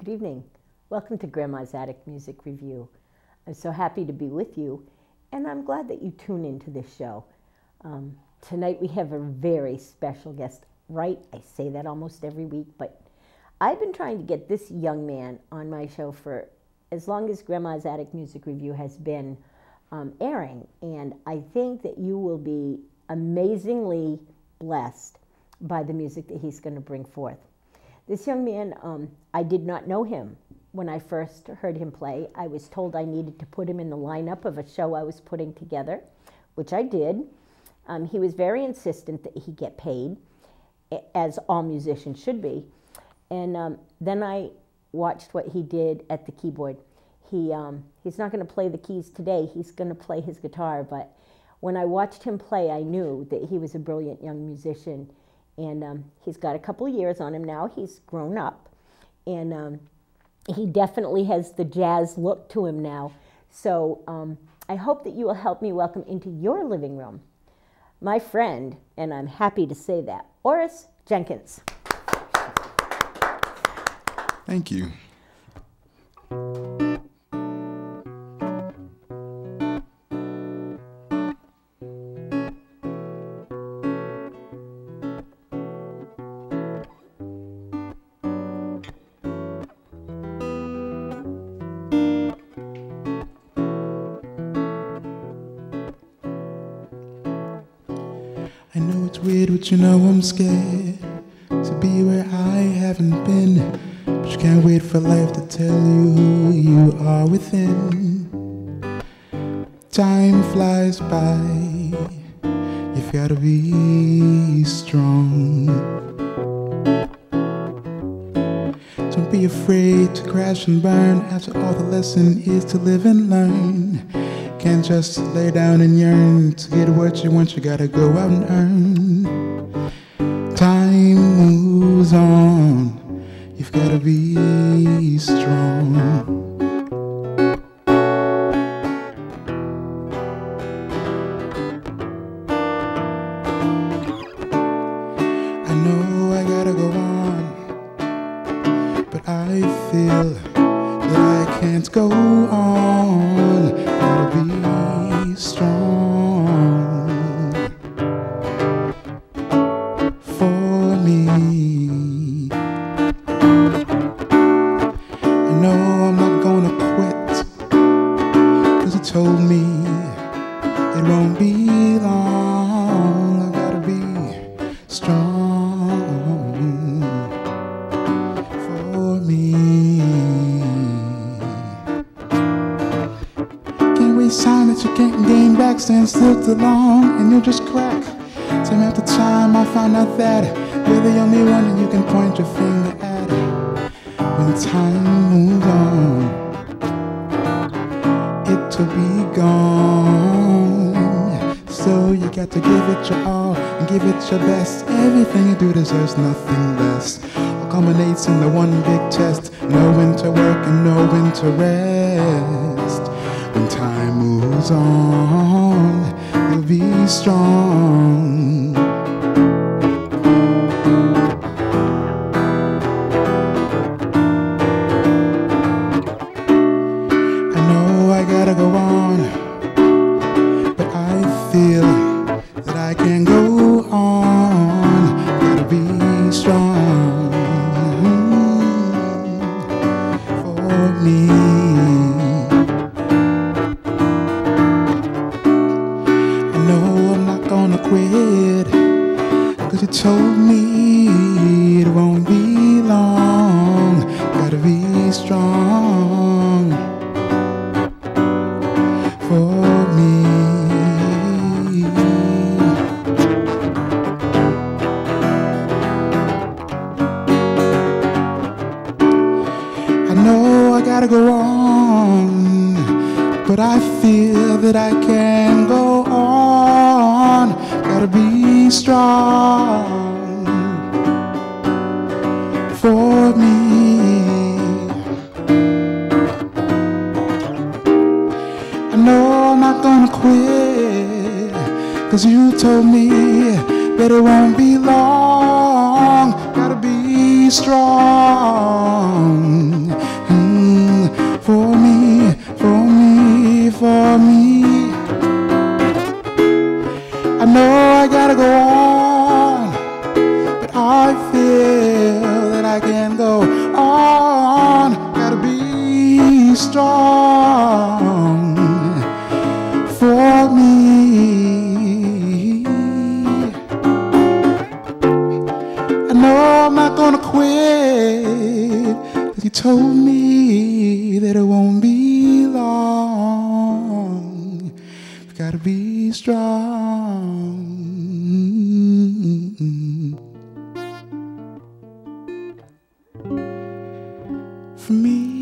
Good evening. Welcome to Grandma's Attic Music Review. I'm so happy to be with you, and I'm glad that you tune into this show. Tonight we have a very special guest, right? I say that almost every week, but I've been trying to get this young man on my show for as long as Grandma's Attic Music Review has been airing, and I think that you will be amazingly blessed by the music that he's going to bring forth. This young man, I did not know him when I first heard him play. I was told I needed to put him in the lineup of a show I was putting together, which I did. He was very insistent that he get paid, as all musicians should be. And then I watched what he did at the keyboard. He's not going to play the keys today. He's going to play his guitar. But when I watched him play, I knew that he was a brilliant young musician. And he's got a couple of years on him now. He's grown up. And he definitely has the jazz look to him now. So I hope that you will help me welcome into your living room my friend, and I'm happy to say that, Orice Jenkins. Thank you. I know it's weird, but you know I'm scared to be where I haven't been. But you can't wait for life to tell you who you are within. Time flies by, you've gotta be strong. Don't be afraid to crash and burn. After all, the lesson is to live and learn. Can't just lay down and yearn. To get what you want, you gotta go out and earn. Time moves on, you've gotta be strong. I know I gotta go on, but I feel that I can't go on. Gotta be strong for me. I know I'm not gonna quit, 'cause you told me it won't be long. I gotta be strong for me. Time that you can't gain back, stand still too long and you'll just crack. Time after time I found out that you're the only one that you can point your finger at. When time moves on, it'll be gone. So you got to give it your all and give it your best. Everything you do deserves nothing less. All culminates in the one big test. Know when to work and know when to rest. When time moves on, you'll be strong. I know I gotta go on, but I feel that I can't go on. Gotta be strong for me. Quit, 'cause you told me it won't be long. Gotta be strong for me. I know I gotta go on, but I feel that I can't go on. Gotta be strong for me. I know I'm not gonna quit, 'cause you told me that it won't be long. Gotta be strong I feel that I can go on. Gotta be strong for me. I know I'm not gonna quit, 'cause you told me that it won't be long. You gotta be strong for me.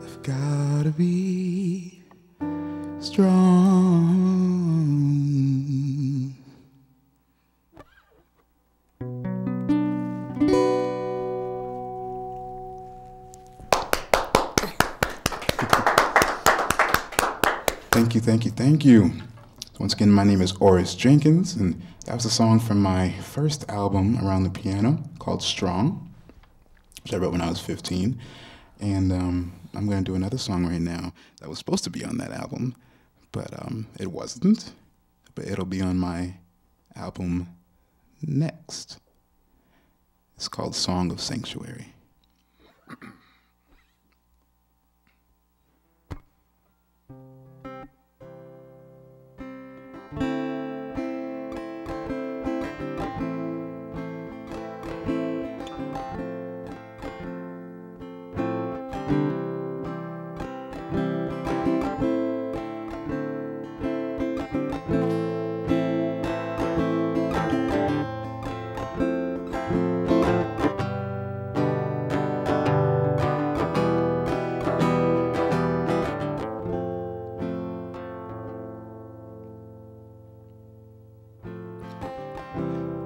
I've gotta be strong. Thank you. Once again, my name is Orice Jenkins, and that was a song from my first album around the piano called Strong, which I wrote when I was 15. And I'm going to do another song right now that was supposed to be on that album, but it wasn't. But it'll be on my album next. It's called Song of Sanctuary.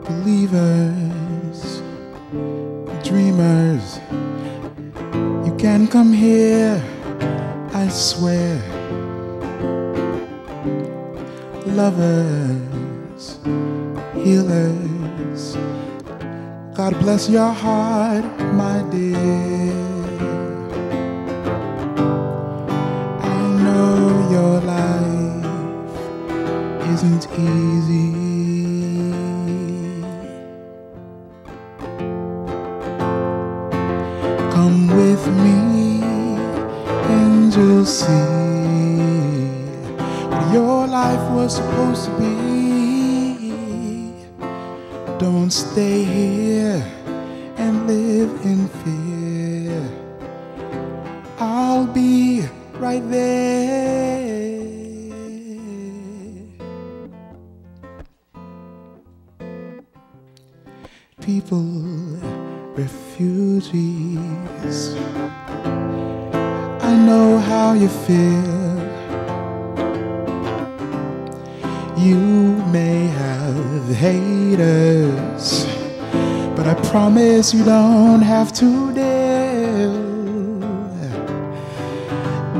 Believers, dreamers, you can come here, I swear. Lovers, healers, God bless your heart, my dear. I know your life isn't easy. Come with me and you'll see what your life was supposed to be. Don't stay here and live in fear. I'll be right there. People, refugees, I know how you feel. You may have haters, but I promise you don't have to deal.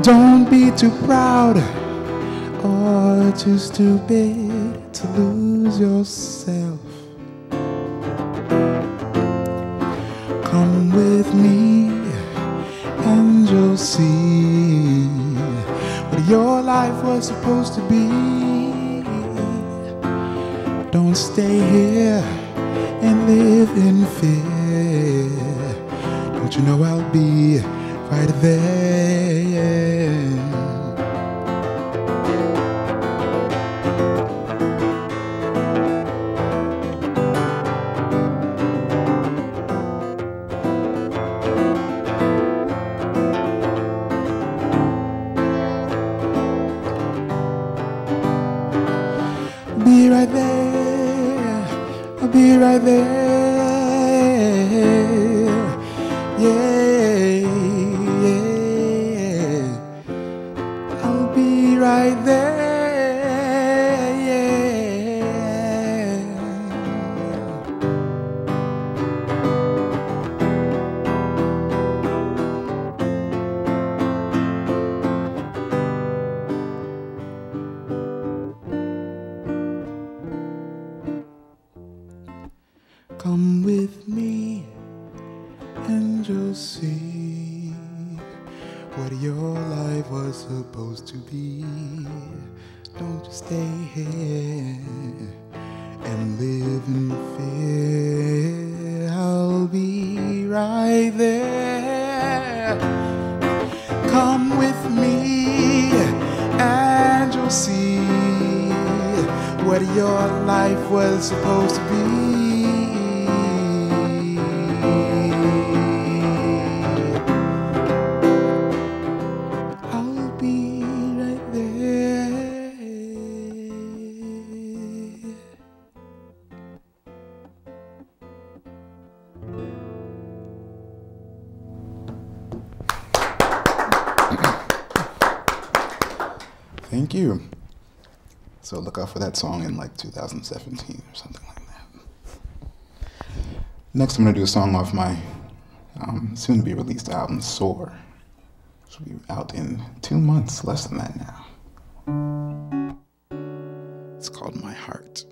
Don't be too proud or too stupid to lose yourself. Come with me and you'll see what your life was supposed to be. Don't stay here and live in fear. Don't you know I'll be right there? Be right there, I'll be right there, yeah, yeah, I'll be right there, yeah. Come with me and you'll see what your life was supposed to be. Don't just stay here and live in fear. I'll be right there. Come with me and you'll see what your life was supposed to be. I'll be right there. Thank you. So look out for that song in like 2017 or something like that. Next, I'm going to do a song off my soon-to-be-released album, Soar. Which will be out in 2 months, less than that now. It's called My Heart.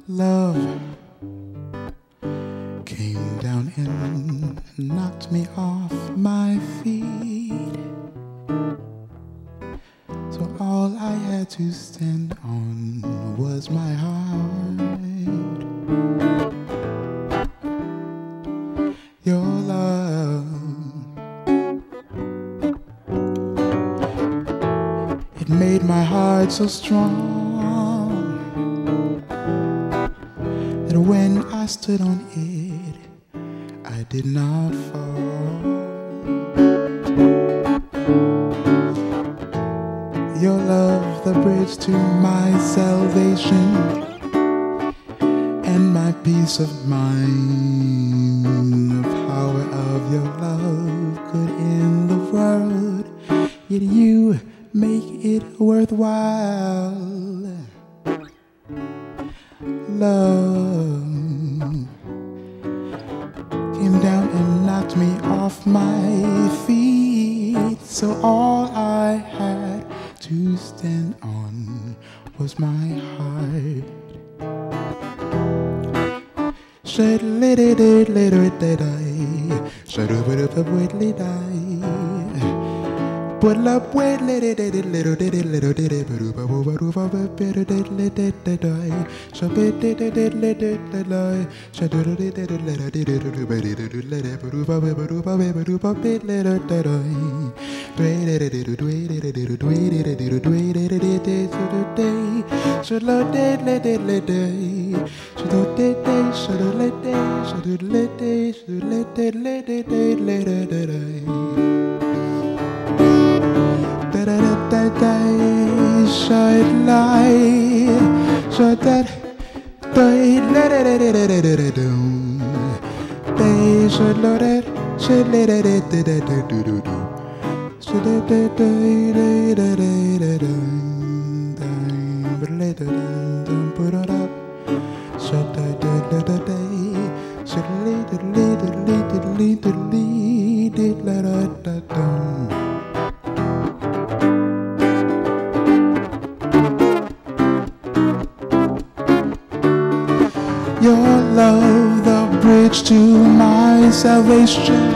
Love came down and knocked me off my feet. So all I had to stand on was my heart. Your love, it made my heart so strong that when I stood on it, I did not fall. Your love, the bridge to my salvation and my peace of mind. The power of your love could end the world, yet you make it worthwhile. Love came down and knocked me off my feet. So all I had to stand on was my heart. Shed lit it later it did I shed over the wait lit I put up wait lit it little did it little did it better did lit it I so bit did it lit it I shed it did it later did it ready to let it bit later that I wait it wait it wait it wait it today should let it let it let it should let it should let it should let it should let it let it later that I shine light, shut that day, let it do. They should let it, should let it do. Should let it put it up. Shut that day, should let it down. Your love, the bridge to my salvation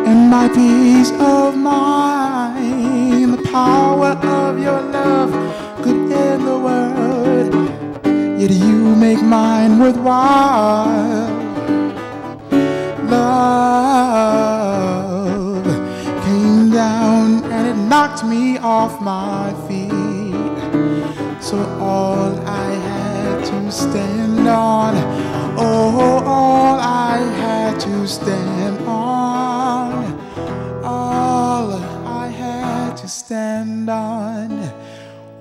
and my peace of mind. The power of your love could end the world, yet you make mine worthwhile. Love came down and it knocked me off my feet. So all I had to stand on, oh, stand on. All I had to stand on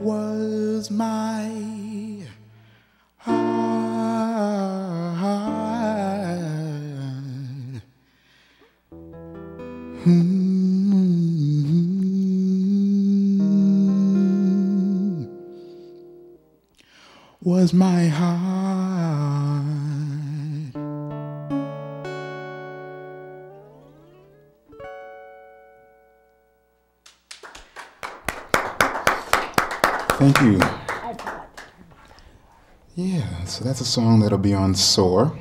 was my heart. Was my heart. Thank you. Yeah, so that's a song that'll be on Soar. I'm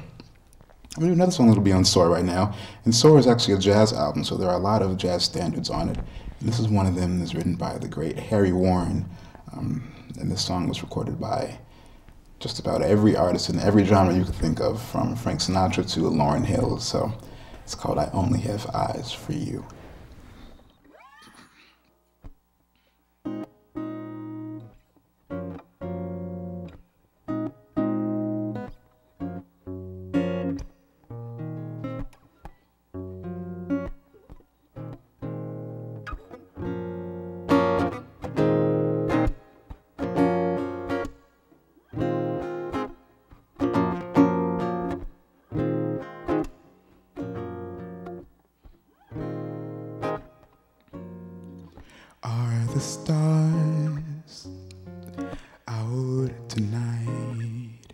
gonna do another song that'll be on Soar right now. And Soar is actually a jazz album, so there are a lot of jazz standards on it. And this is one of them that's written by the great Harry Warren. And this song was recorded by just about every artist in every genre you could think of, from Frank Sinatra to Lauryn Hill. So it's called I Only Have Eyes for You. Are the stars out tonight?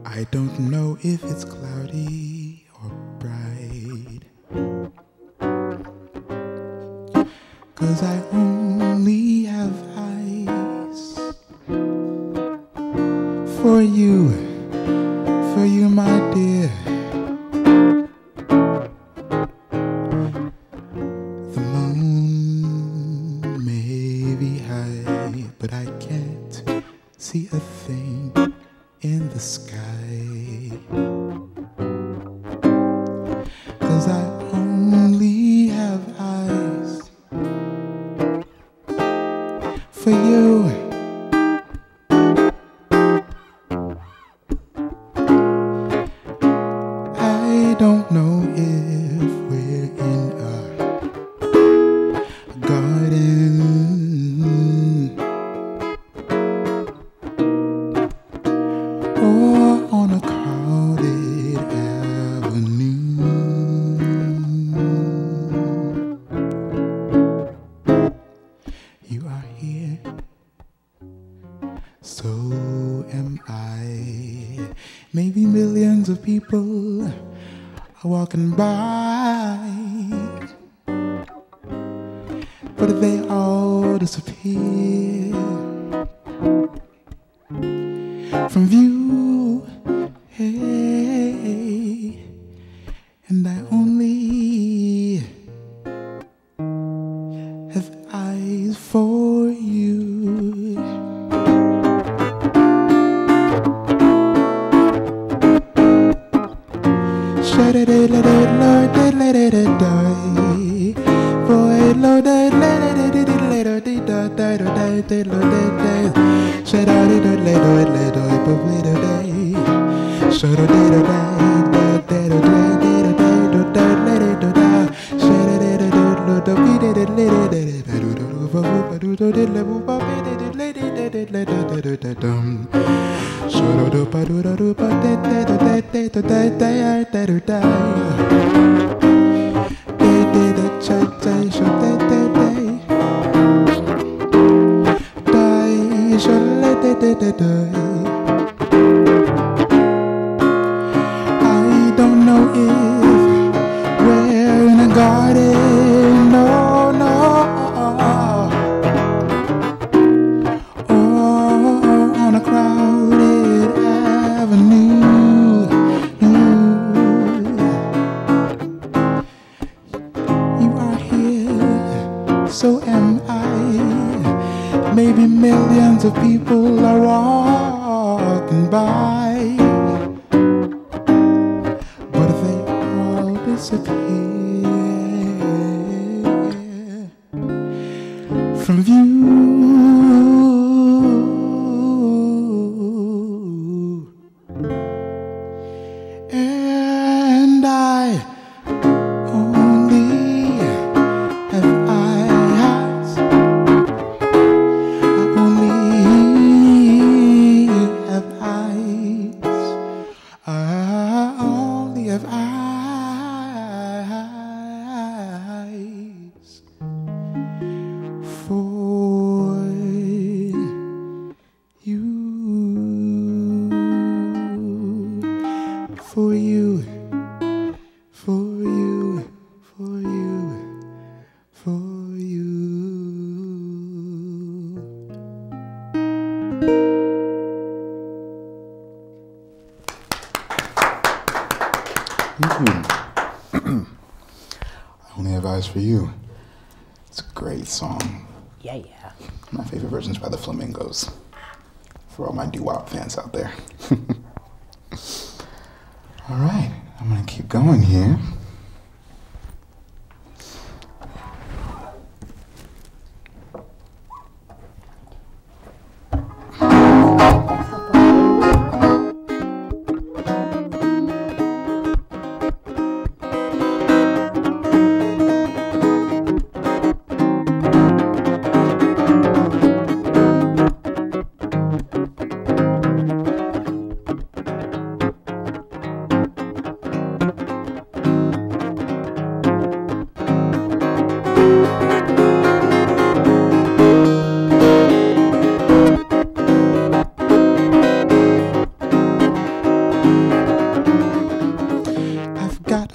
I don't know if it's cloudy or bright, 'cause I only have eyes for you, my dear. But I can't see a thing in the sky, 'cause I only have eyes for you. I don't know if we're in a garden or on a crowded avenue. You are here, so am I. Maybe millions of people are walking by, but if they all disappear from view, hey, and I only have eyes for you. I don't know if we're in a garden, no, no, or on a crowded avenue. You are here, so am I. Maybe millions of people are walking by, but if they all disappear from view, Only Advice for You. It's a great song. Yeah. My favorite version's by the Flamingos. For all my doo-wop fans out there. All right, I'm gonna keep going here.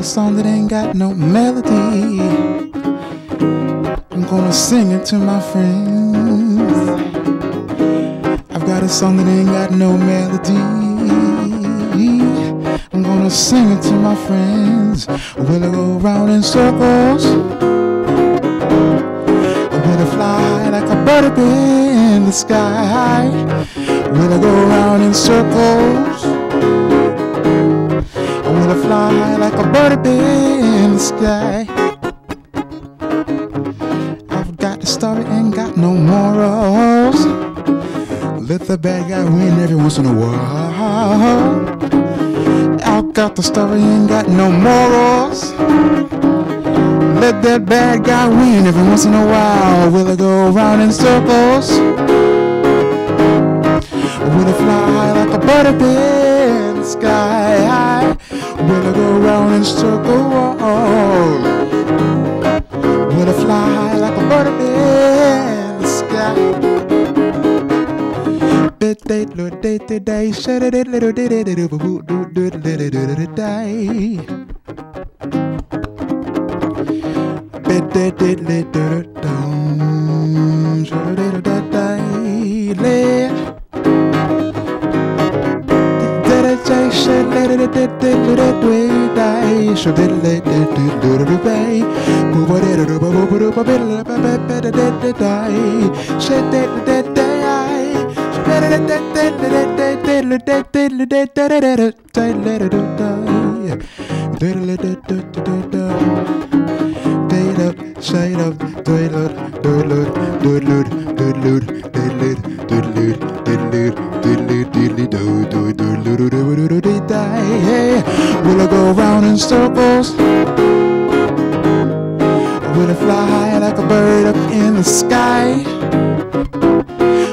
Song that ain't got no melody. I'm gonna sing it to my friends. I've got a song that ain't got no melody. I'm gonna sing it to my friends. Will I go round in circles? Or will I fly like a bird in the sky? Will I go round in circles? Will I fly like a bird in the sky? I've got the story, ain't got no morals. Let the bad guy win every once in a while. I've got the story, ain't got no morals. Let that bad guy win every once in a while. Will I go around in circles? Will I fly like a bird in the sky? Will I go round in circles? Will I fly like a bird in the sky? Will I go round in circles? Will I fly like a bird up in the sky?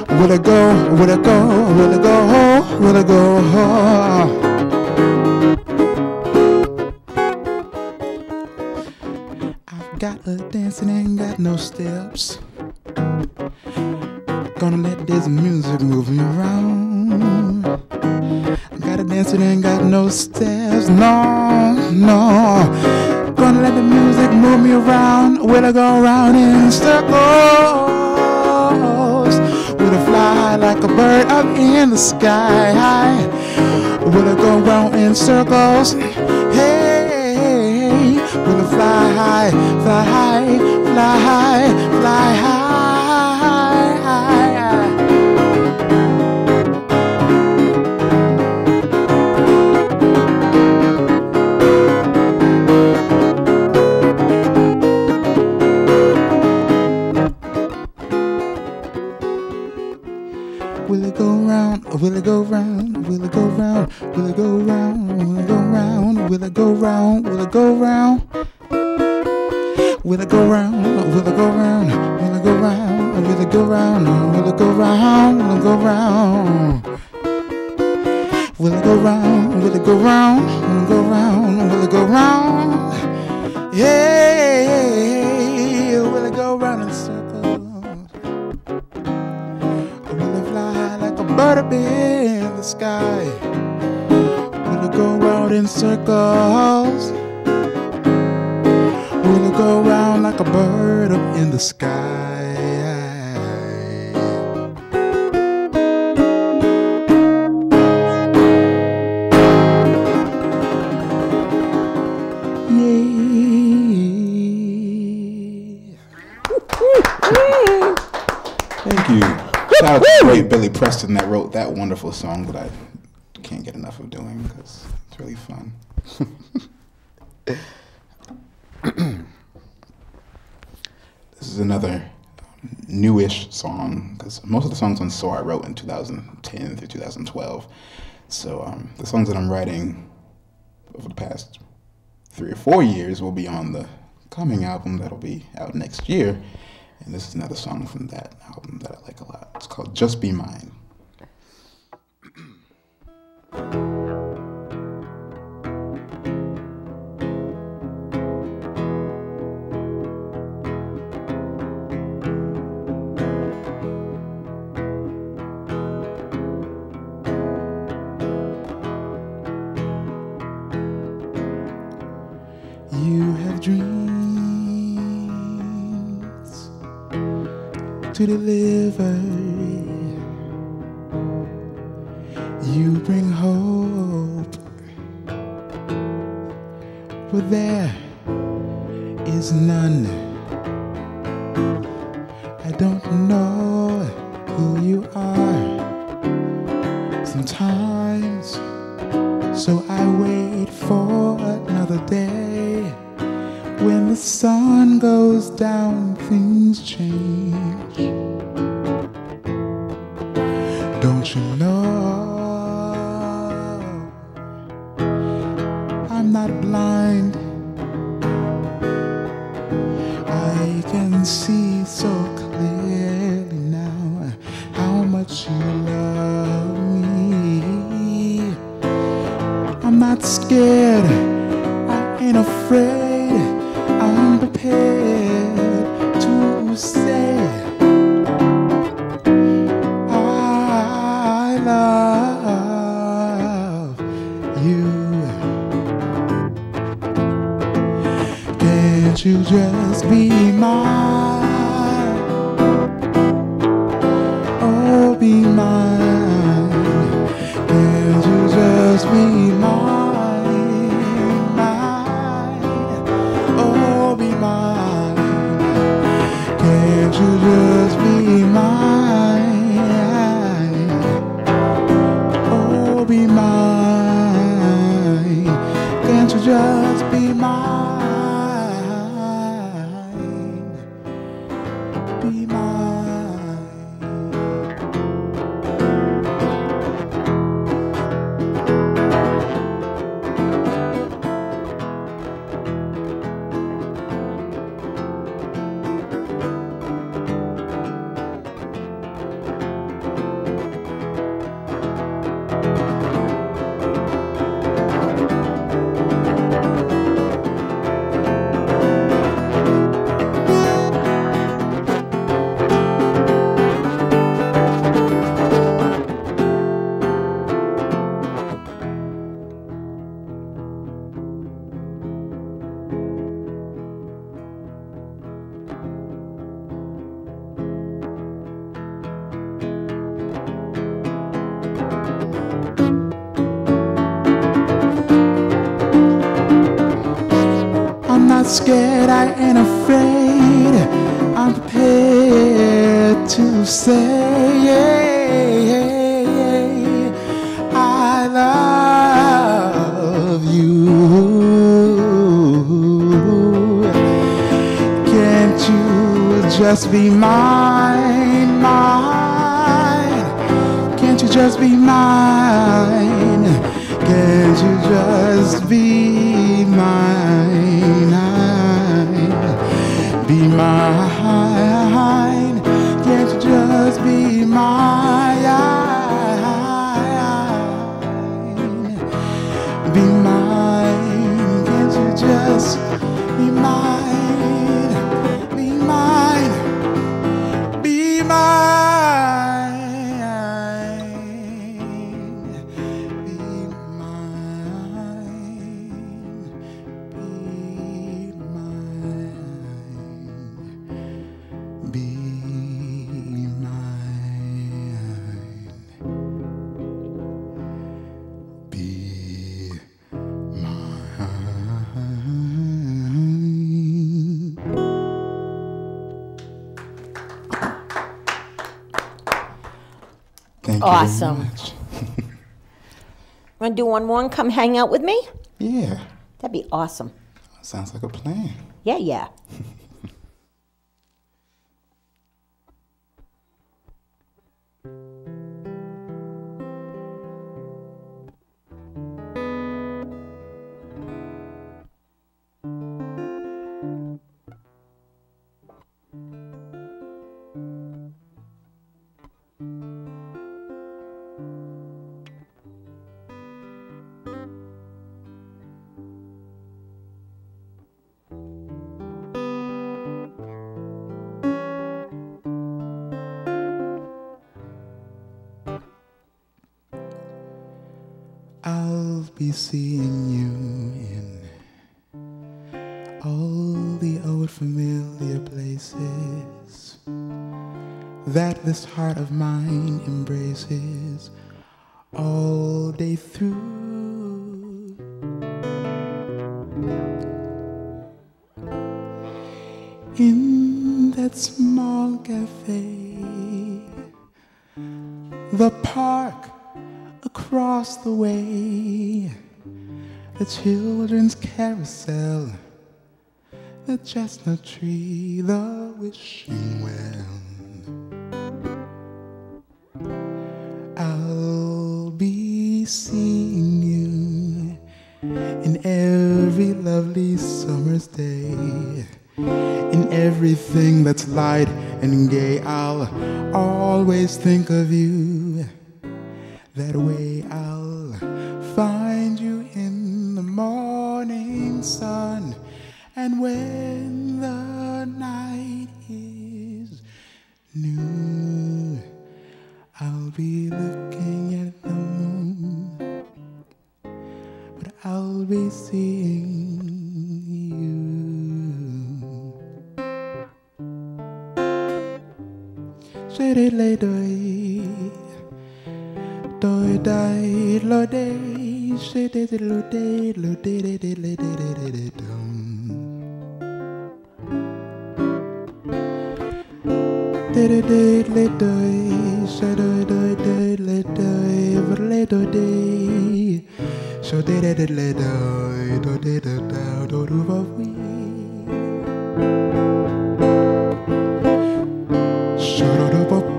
Will I go, will I go, will I go, will I go? I've got a dance and ain't got no steps. Gonna let this music move me around. I got a dance and ain't got no steps, no. Gonna let the music move me around. Will I go around in circles? Will I fly like a bird up in the sky? Will I go round in circles? Hey, will I fly high, fly high, fly high, fly high? Will it go round? Will it go round? Will it go round? Will it go round? Will it go round? Will it go round? Will it go round? Will it go round? Will it go round? Will it go round? Will it go round? Will it go round? Will it go round? Will it go round? Will it go round? Will it go round? Will it go round? Yeah, will it go round in circles? Will it fly like a bird up in the sky? Will it go round in circles? Will it go round like a bird up in the sky? Thank you. Shout out to the great Billy Preston that wrote that wonderful song that I can't get enough of doing because it's really fun. This is another newish song because most of the songs on Soar I wrote in 2010 through 2012. So the songs that I'm writing over the past 3 or 4 years will be on the coming album that'll be out next year. And this is another song from that album that I like a lot. It's called Just Be Mine. You have dreams to deliver. You bring hope where there is none. I don't know who you are sometimes, so I wait for another day. When the sun goes down, things change. Don't you know I'm not blind? I can see so clearly now how much you love me. I'm not scared, I ain't afraid. I'm prepared to say I love you. Can't you just be mine? Oh, be mine. Can't you just be mine? Can't you just be mine? Oh, be mine. Can't you just be mine? Be mine. I'm not scared, I ain't afraid. I'm prepared to say I love you. Can't you just be mine, mine? Can't you just be mine? Can't you just be mine? Be mine. Can't you just be mine? Be mine. Can't you just be mine? Be mine. Be mine. Be mine. Thank Awesome. you very much. Want to do one more and come hang out with me? Yeah. That'd be awesome. Sounds like a plan. Yeah, yeah. I'll be seeing you in all the old familiar places that this heart of mine embraces all day through. In that small cafe, the park across the way, the children's carousel, the chestnut tree, the wishing well. I'll be seeing you in every lovely summer's day, in everything that's light and gay. I'll always think of you. That way I'll find you in the morning sun, and when the night is new, I'll be looking at the moon, but I'll be seeing you. Doi dai lo day, she did it lo day, lo did it dum. Did it le doi, she doi le doi, le doi, so did it le doi, do did it down, do do va we. So do va we.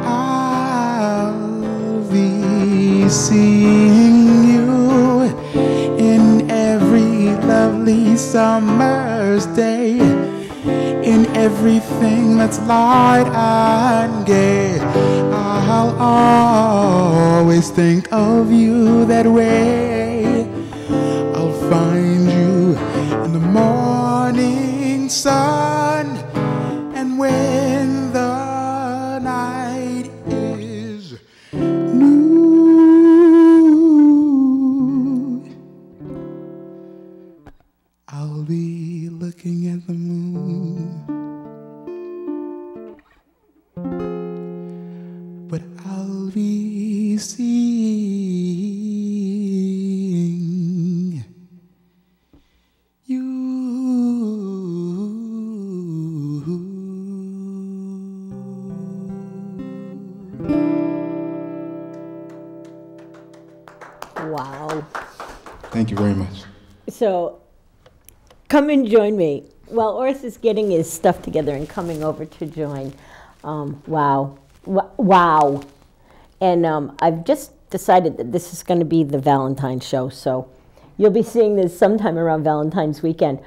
I'll be seeing you in every lovely summer's day, in everything that's light and gay. I'll always think of you that way. I'll find you in the morning sun, and when the night is new, I'll be looking at the moon, but I'll be seeing you. Wow. Thank you very much. So, come and join me. Well, Orice is getting his stuff together and coming over to join. Wow. Wow. And I've just decided that this is going to be the Valentine's show, so you'll be seeing this sometime around Valentine's weekend.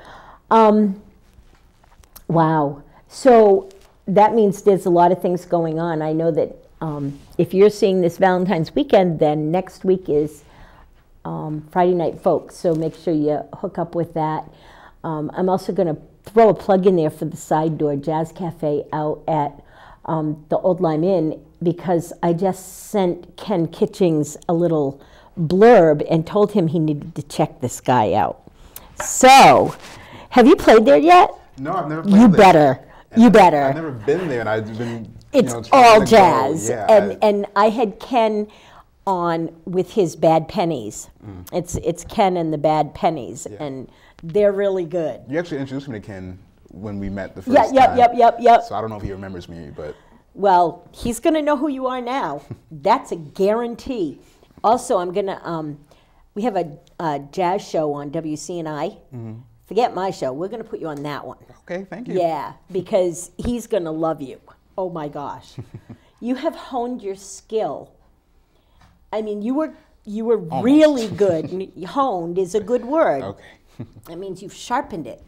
Wow. So that means there's a lot of things going on. I know that if you're seeing this Valentine's weekend, then next week is Friday Night Folks, so make sure you hook up with that. I'm also going to throw a plug in there for the Side Door Jazz Cafe out at the Old Lime Inn, because I just sent Ken Kitchings a little blurb and told him he needed to check this guy out. So, have you played there yet? No, I've never played You there. better. You better. I've never been there, and I've been. It's trying all to jazz, go. Yeah, and I had Ken on with his Bad Pennies. It's Ken and the Bad Pennies, and they're really good. You actually introduced me to Ken when we met the first time. Yep. So I don't know if he remembers me, but... Well, he's going to know who you are now. That's a guarantee. Also, I'm going to, we have a jazz show on WCNI. Forget my show. We're going to put you on that one. Okay, thank you. Yeah, because he's going to love you. Oh, my gosh. You have honed your skill. I mean, you were Almost. really good. Honed is a good word. Okay. That means you've sharpened it.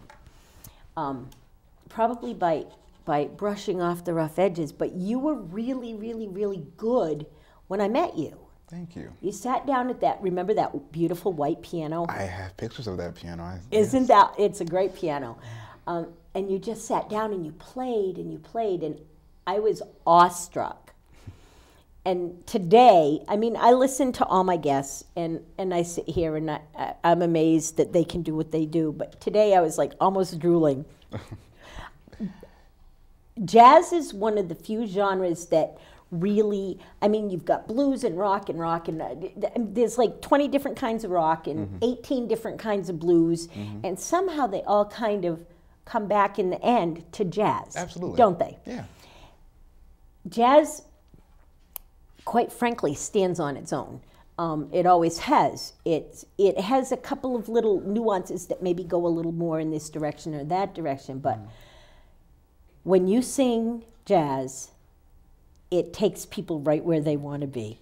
Probably by brushing off the rough edges, but you were really, really, really good when I met you. Thank you. You sat down at that, remember that beautiful white piano? I have pictures of that piano. Isn't that, it's a great piano. And you just sat down and you played, and I was awestruck. And today, I mean, I listen to all my guests, and I sit here and I'm amazed that they can do what they do, but today I was like almost drooling. Jazz is one of the few genres that really, I mean, you've got blues and rock, and there's like 20 different kinds of rock and 18 different kinds of blues, and somehow they all kind of come back in the end to jazz. Absolutely. Don't they? Yeah. Jazz, quite frankly, stands on its own. It always has. It has a couple of little nuances that maybe go a little more in this direction or that direction, but when you sing jazz, it takes people right where they want to be.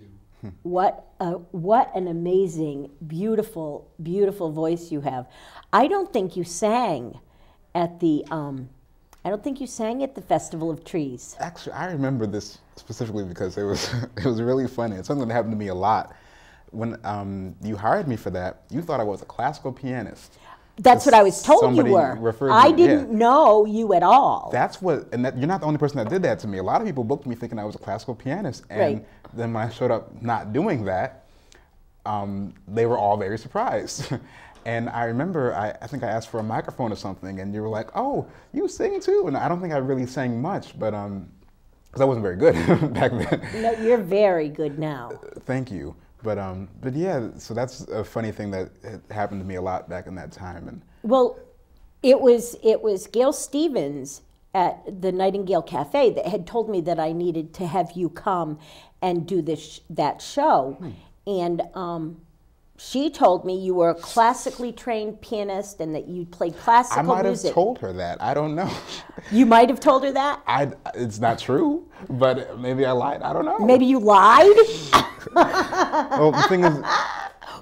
What an amazing, beautiful, beautiful voice you have. I don't think you sang at the Festival of Trees. Actually, I remember this specifically because it was really funny. It's something that happened to me a lot. When you hired me for that, you thought I was a classical pianist. That's what I was told you were. I didn't know you at all. That's what, and you're not the only person that did that to me. A lot of people booked me thinking I was a classical pianist, and then when I showed up not doing that, they were all very surprised. And I remember, I think I asked for a microphone or something, and you were like, "Oh, you sing too?" And I don't think I really sang much, but because I wasn't very good back then. No, you're very good now. Thank you. But yeah, so that's a funny thing that happened to me a lot back in that time. And well, it was Gail Stevens at the Nightingale Cafe that had told me that I needed to have you come and do that show, and she told me you were a classically trained pianist and that you played classical music. I might have told her that. I don't know. You might have told her that? It's not true, but maybe I lied. I don't know. Maybe you lied? Well, the thing is...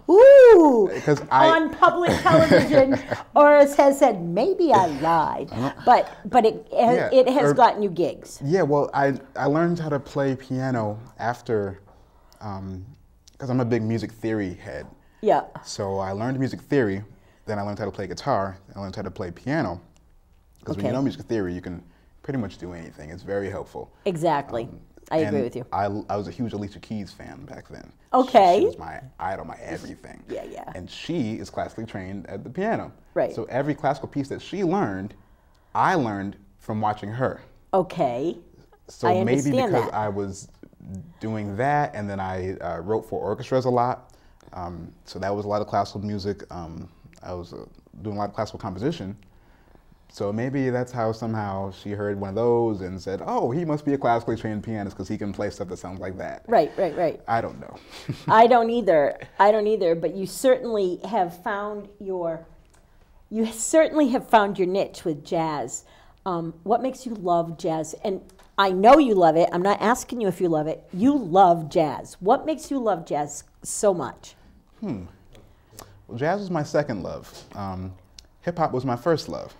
Ooh! Because on public television, Orice has said, maybe I lied. But it has gotten you gigs. Yeah, well, I learned how to play piano after... because I'm a big music theory head. Yeah. So I learned music theory, then I learned how to play guitar, I learned how to play piano. Because when you know music theory, you can pretty much do anything. It's very helpful. Exactly. I agree with you. I was a huge Alicia Keys fan back then. Okay. She was my idol, my everything. Yeah. And she is classically trained at the piano. Right. So every classical piece that she learned, I learned from watching her. Okay. So I maybe because that. I was doing that, and then I wrote for orchestras a lot. So that was a lot of classical music. I was doing a lot of classical composition. So maybe that's how somehow she heard one of those and said, "Oh, he must be a classically trained pianist because he can play stuff that sounds like that." Right. I don't know. I don't either. But you certainly have found your niche with jazz. What makes you love jazz? And I know you love it. I'm not asking you if you love it. You love jazz. What makes you love jazz so much? Well, jazz was my second love. Hip hop was my first love.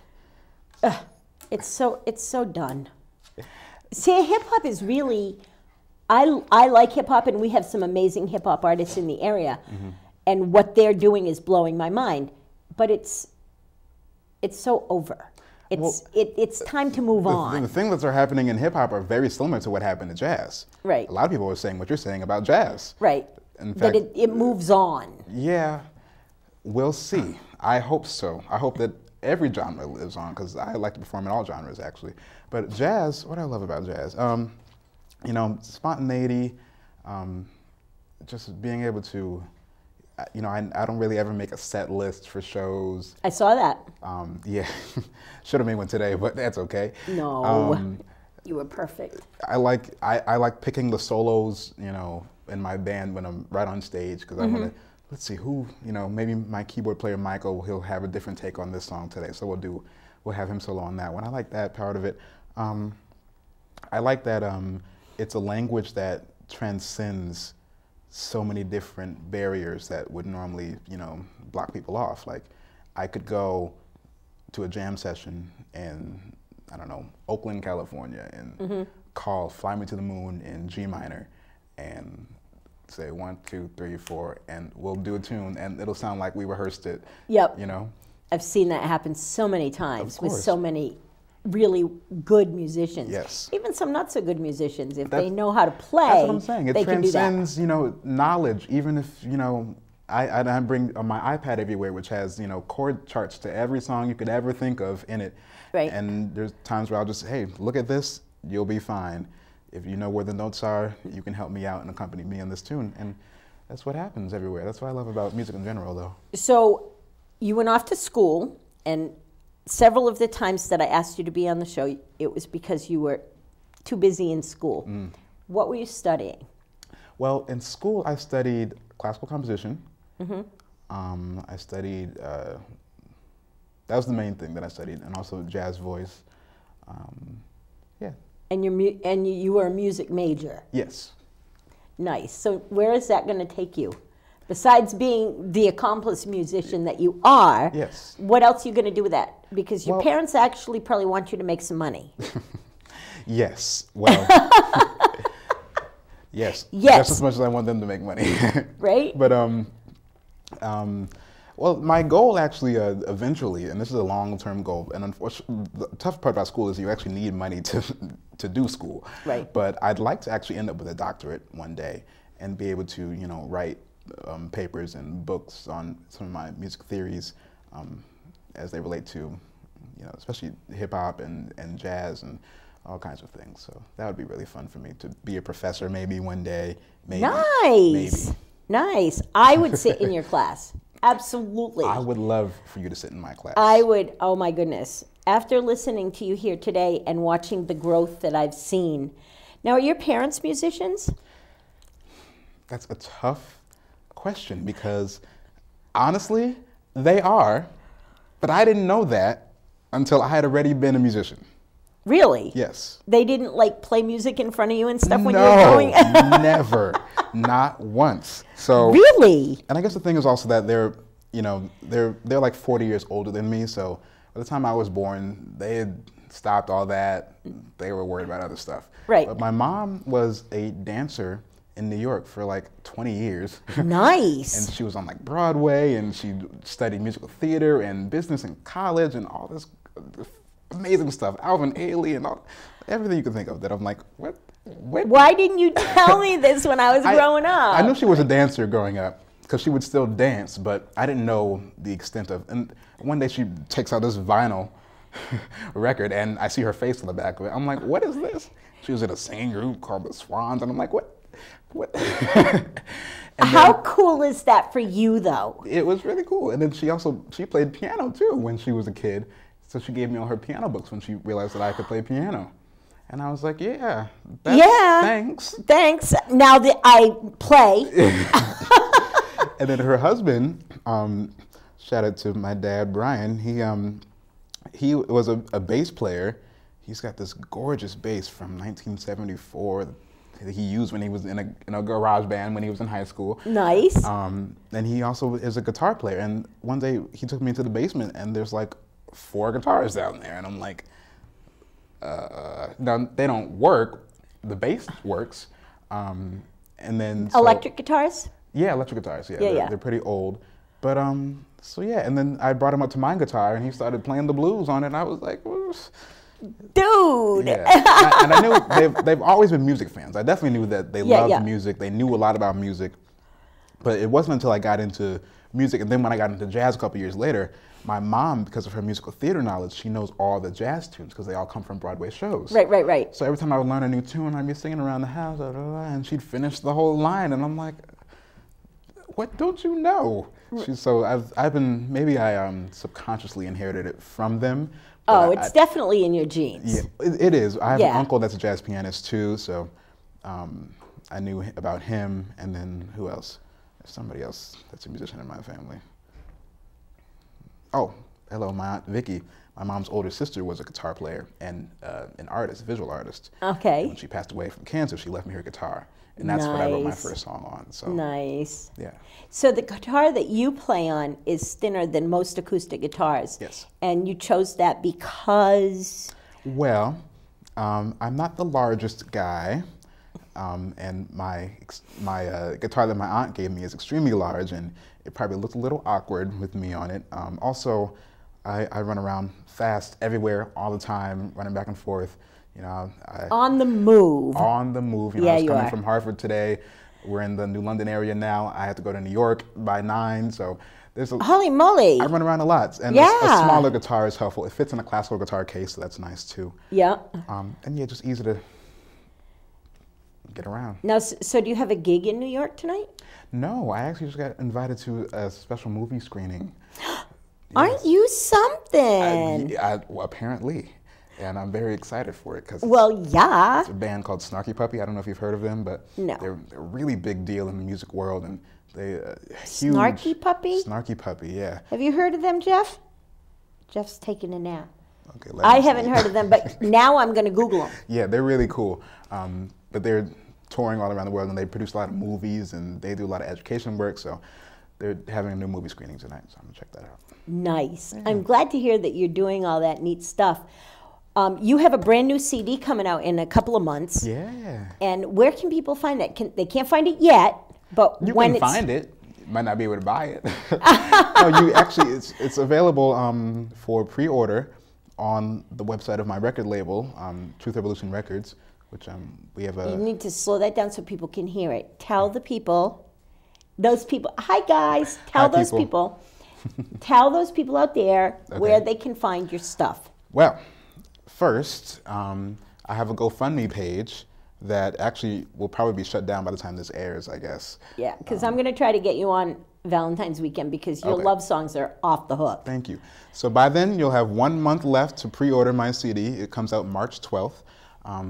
It's so done. See, hip hop is really, I like hip hop, and we have some amazing hip hop artists in the area, and what they're doing is blowing my mind. But it's so over. It's time to move on. The things that are happening in hip hop are very similar to what happened in jazz. Right. A lot of people are saying what you're saying about jazz. Right. In fact, that it moves on. Yeah, we'll see. I hope so. I hope that every genre lives on, because I like to perform in all genres, actually. But jazz, what I love about jazz, spontaneity, just being able to, you know, I don't really ever make a set list for shows. I saw that. Yeah, should have made one today, but that's okay. No, you were perfect. I like picking the solos, you know, in my band when I'm right on stage, because I want to, let's see who, you know, maybe my keyboard player Michael, he'll have a different take on this song today, so we'll have him solo on that one. I like that part of it. I like that it's a language that transcends so many different barriers that would normally, you know, block people off. Like, I could go to a jam session in, I don't know, Oakland, California, and call Fly Me to the Moon in G minor and say 1, 2, 3, 4, and we'll do a tune, and it'll sound like we rehearsed it. Yep. You know? I've seen that happen so many times with so many really good musicians. Yes. Even some not so good musicians, if they know how to play, that's what I'm saying. It they transcends, can do that. You know, knowledge. Even if, you know, I bring my iPad everywhere, which has, you know, chord charts to every song you could ever think of in it. Right. And there's times where I'll just, hey, look at this, you'll be fine. If you know where the notes are, you can help me out and accompany me on this tune. And that's what happens everywhere. That's what I love about music in general, though. So you went off to school, and several of the times that I asked you to be on the show, it was because you were too busy in school. What were you studying? Well, in school, I studied classical composition. I studied, that was the main thing that I studied, and also jazz voice. Yeah. And you were a music major? Yes. Nice. So where is that going to take you? Besides being the accomplished musician that you are, yes, what else are you going to do with that? Because your parents actually probably want you to make some money. Yes. Well, yes. Yes. Just as much as I want them to make money. Right? But, well, my goal actually eventually, and this is a long-term goal, and unfortunately, the tough part about school is you actually need money to do school. Right. But I'd like to actually end up with a doctorate one day and be able to, you know, write papers and books on some of my music theories as they relate to, you know, especially hip-hop and jazz and all kinds of things. So that would be really fun for me to be a professor maybe one day. Maybe. Nice. Maybe. Nice. I would sit in your class. Absolutely. I would love for you to sit in my class. I would. Oh my goodness. After listening to you here today and watching the growth that I've seen. Now, are your parents musicians? That's a tough question because honestly, they are, but I didn't know that until I had already been a musician. Really? Yes. They didn't like play music in front of you and stuff when you were growing up? No, never. Not once. So really? And I guess the thing is also that they're, you know, they're like 40 years older than me. So by the time I was born, they had stopped all that. They were worried about other stuff. Right. But my mom was a dancer in New York for like 20 years. Nice. And she was on like Broadway, and she studied musical theater and business in college and all this amazing stuff. Alvin Ailey and everything you can think of that I'm like, what? Why didn't you tell me this when I was growing up? I knew she was a dancer growing up because she would still dance, but I didn't know the extent of, and one day she takes out this vinyl record and I see her face on the back of it. I'm like, what is this? She was in a singing group called the Swans, and I'm like, what? How cool is that for you though? It was really cool. And then she played piano too when she was a kid. So she gave me all her piano books when she realized that I could play piano. And I was like, yeah, thanks. Thanks. Now that I play. And then her husband, shout out to my dad, Brian, he was a bass player. He's got this gorgeous bass from 1974 that he used when he was in a garage band when he was in high school. Nice. And he also is a guitar player. And one day he took me into the basement and there's like 4 guitars down there. And I'm like, now they don't work. The bass works. And then electric guitars? Yeah, electric guitars. Yeah, they're pretty old. But so yeah, and then I brought him up to my guitar and he started playing the blues on it. And I was like, dude. Yeah. And I knew they've always been music fans. I definitely knew that they loved music. They knew a lot about music. But it wasn't until I got into music, and then when I got into jazz a couple years later, my mom, because of her musical theater knowledge, she knows all the jazz tunes because they all come from Broadway shows. Right. So every time I would learn a new tune, I'd be singing around the house, and she'd finish the whole line, and I'm like, What don't you know? So I've been, maybe I subconsciously inherited it from them. Oh, it's definitely in your genes. Yeah, it is. I have an uncle that's a jazz pianist too, so I knew about him, and then who else? There's somebody else that's a musician in my family. Oh, hello, my Aunt Vicky. My mom's older sister was a guitar player and an artist, visual artist. Okay. And when she passed away from cancer, she left me her guitar. And that's what I wrote my first song on. So nice. Yeah. So the guitar that you play on is thinner than most acoustic guitars. Yes. And you chose that because? Well, I'm not the largest guy, and my guitar that my aunt gave me is extremely large, and it probably looked a little awkward with me on it. Also, I run around fast everywhere all the time, running back and forth. You know, on the move. On the move. You know, Yeah, I was you coming are. from Harvard today. We're in the New London area now. I have to go to New York by 9, so there's a... Holy moly. I run around a lot, and Yeah. a smaller guitar is helpful. It fits in a classical guitar case, so that's nice too. Yeah. And yeah, just easy to get around. Now, so do you have a gig in New York tonight? No, I actually just got invited to a special movie screening. Aren't you something? Well, apparently. And I'm very excited for it because Well, yeah. it's a band called Snarky Puppy. I don't know if you've heard of them, but No. they're a really big deal in the music world, and they huge. Snarky Puppy? Snarky Puppy, yeah. Have you heard of them, Jeff? Jeff's taking a nap. Okay, I haven't heard of them, but now I'm going to Google them. Yeah, they're really cool. But they're touring all around the world, and they produce a lot of movies, and they do a lot of education work. So they're having a new movie screening tonight, so I'm gonna check that out. Nice. Yeah. I'm glad to hear that you're doing all that neat stuff. You have a brand new CD coming out in a couple of months. Yeah. And where can people find that? They can't find it yet, but You when can find it. You might not be able to buy it. No, you actually, it's available for pre-order on the website of my record label, Truth Revolution Records, which we have You a... need to slow that down so people can hear it. Tell the people, those people, hi guys, tell Hi, those people, tell those people out there where they can find your stuff. Well, first, I have a GoFundMe page that actually will probably be shut down by the time this airs, I guess. Yeah, because I'm going to try to get you on Valentine's weekend because your love songs are off the hook. Thank you. So by then, you'll have 1 month left to pre-order my CD. It comes out March 12th.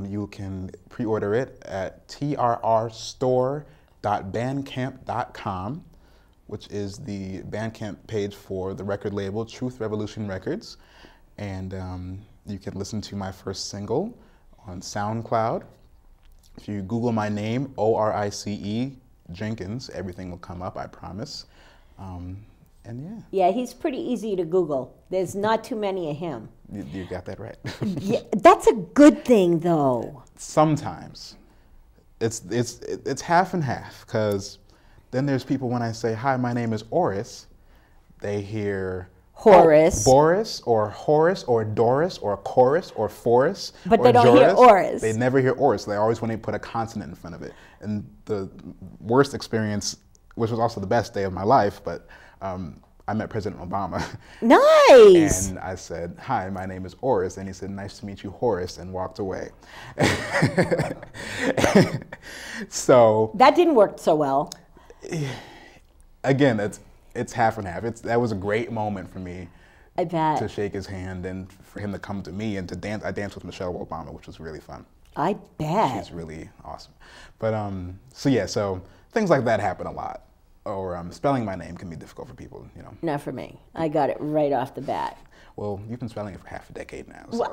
You can pre-order it at trrstore.bandcamp.com, which is the Bandcamp page for the record label Truth Revolution Records. And you can listen to my first single on SoundCloud. If you Google my name, O-R-I-C-E, Jenkins, everything will come up, I promise. And yeah. Yeah, he's pretty easy to Google. There's not too many of him. You got that right. Yeah, that's a good thing, though. Sometimes. It's half and half, because then there's people, when I say, hi, my name is Orice, they hear... Horace. Oh, Boris, or Horace, or Doris, or Chorus, or Forrest. But or they don't hear Joris. Orice. They never hear Orice. They always when they put a consonant in front of it. And the worst experience, which was also the best day of my life, but I met President Obama. Nice. And I said, hi, my name is Orice. And he said, nice to meet you, Horace, and walked away. So. That didn't work so well. Again, it's half and half. That was a great moment for me. I bet. To shake his hand and for him to come to me and to dance. I danced with Michelle Obama, which was really fun. I bet. She's really awesome. But so things like that happen a lot. Or spelling my name can be difficult for people, you know. Not for me. I got it right off the bat. Well, you've been spelling it for half a decade now. So.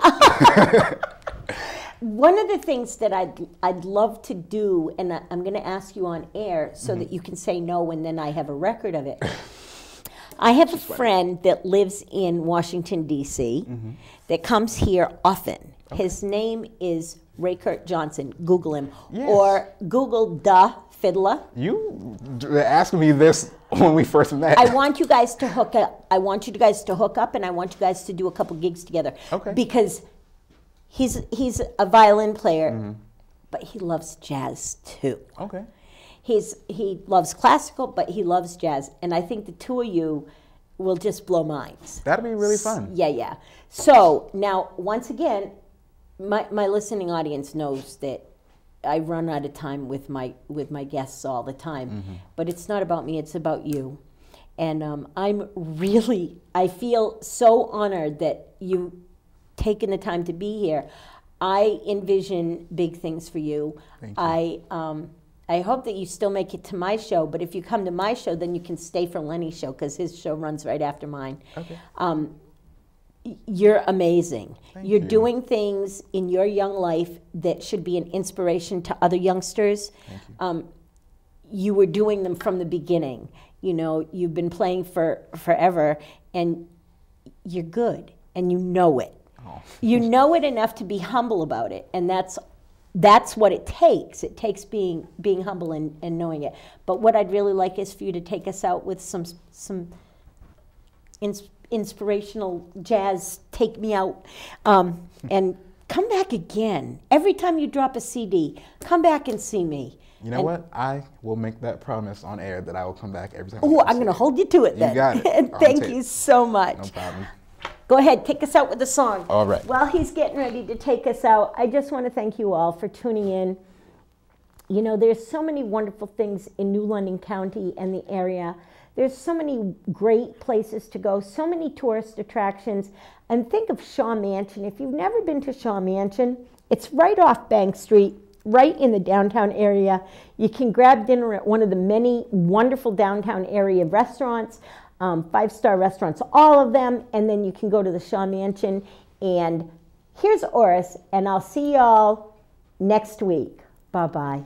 One of the things that I'd love to do, and I'm going to ask you on air so that you can say no, and then I have a record of it. I have a friend that lives in Washington, D.C., that comes here often. Okay. His name is Ray Kurt Johnson. Google him. Yes. Or Google the Fiddler. You asked me this when we first met. I want you guys to hook up. I want you guys to hook up, and I want you guys to do a couple gigs together. Okay. Because he's a violin player, but he loves jazz too. Okay. He loves classical, but he loves jazz, and I think the two of you will just blow minds. That'd be really fun. Yeah. So now, once again, my listening audience knows that I run out of time with my guests all the time, but it's not about me, it's about you. And I feel so honored that you've taken the time to be here. I envision big things for you. Thank you. I hope that you still make it to my show, but if you come to my show, then you can stay for Lenny's show, because his show runs right after mine. Okay. You're amazing. Thank You're you. doing things in your young life that should be an inspiration to other youngsters. Thank you. You were doing them from the beginning. You know, you've been playing for forever, and you're good, and you know it. Oh. You know it enough to be humble about it, and that's what it takes. It takes being humble and knowing it. But what I'd really like is for you to take us out with some inspirational jazz, take me out, and come back again. Every time you drop a CD, come back and see me. You know what? I will make that promise on air that I will come back every time. Oh, I'm going to hold you to it then. You got it. Thank you so much. No problem. Go ahead, take us out with a song. All right. While he's getting ready to take us out, I just want to thank you all for tuning in. You know, there's so many wonderful things in New London County and the area. There's so many great places to go, so many tourist attractions. And think of Shaw Mansion. If you've never been to Shaw Mansion, it's right off Bank Street, right in the downtown area. You can grab dinner at one of the many wonderful downtown area restaurants, 5-star restaurants, all of them, and then you can go to the Shaw Mansion. And here's Orice, and I'll see y'all next week. Bye-bye.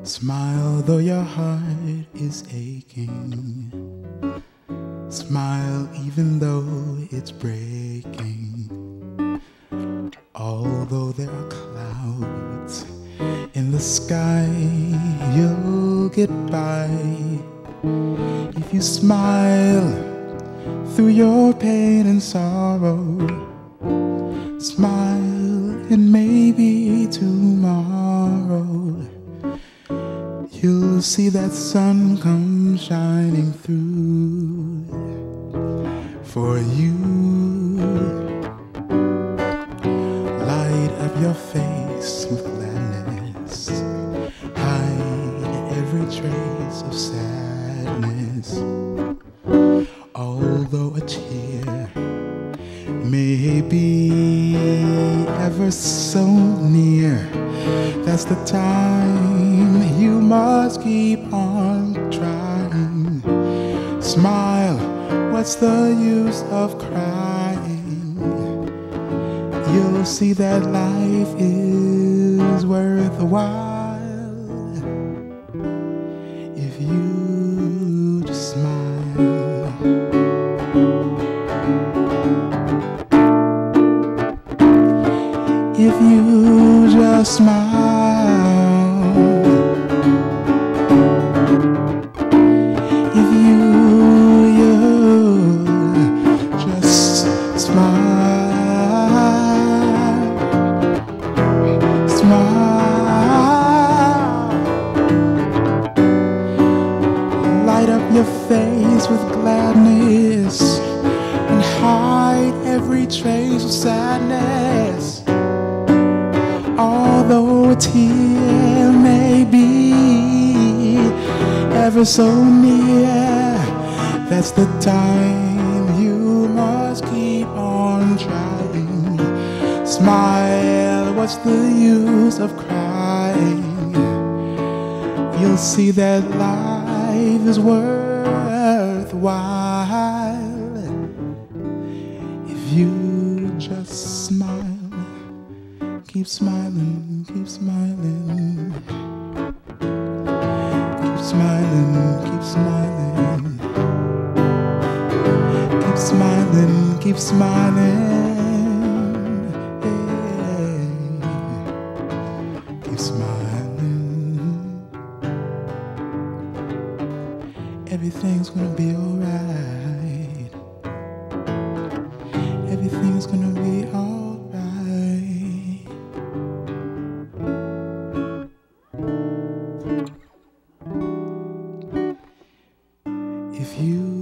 Smile though your heart is aching. Smile even though it's breaking. Although there are clouds in the sky, you'll get by. If you smile through your pain and sorrow, smile and maybe tomorrow you'll see that sun come shining through for you. Light up your face with gladness, hide every trace of sadness. Although a tear may be ever so near, that's the time you must keep on trying. Smile, what's the use of crying? You'll see that life is worthwhile if you just smile. If you just smile, if you just smile, smile, light up your face with gladness and hide every trace of sadness. Although a tear may be ever so near, that's the time you must keep on trying. Smile, what's the use of crying? You'll see that life is worthwhile if you just smile. Keep smiling, keep smiling. Keep smiling, keep smiling. Keep smiling, keep smiling. Hey. Keep smiling. Everything's gonna be alright. if you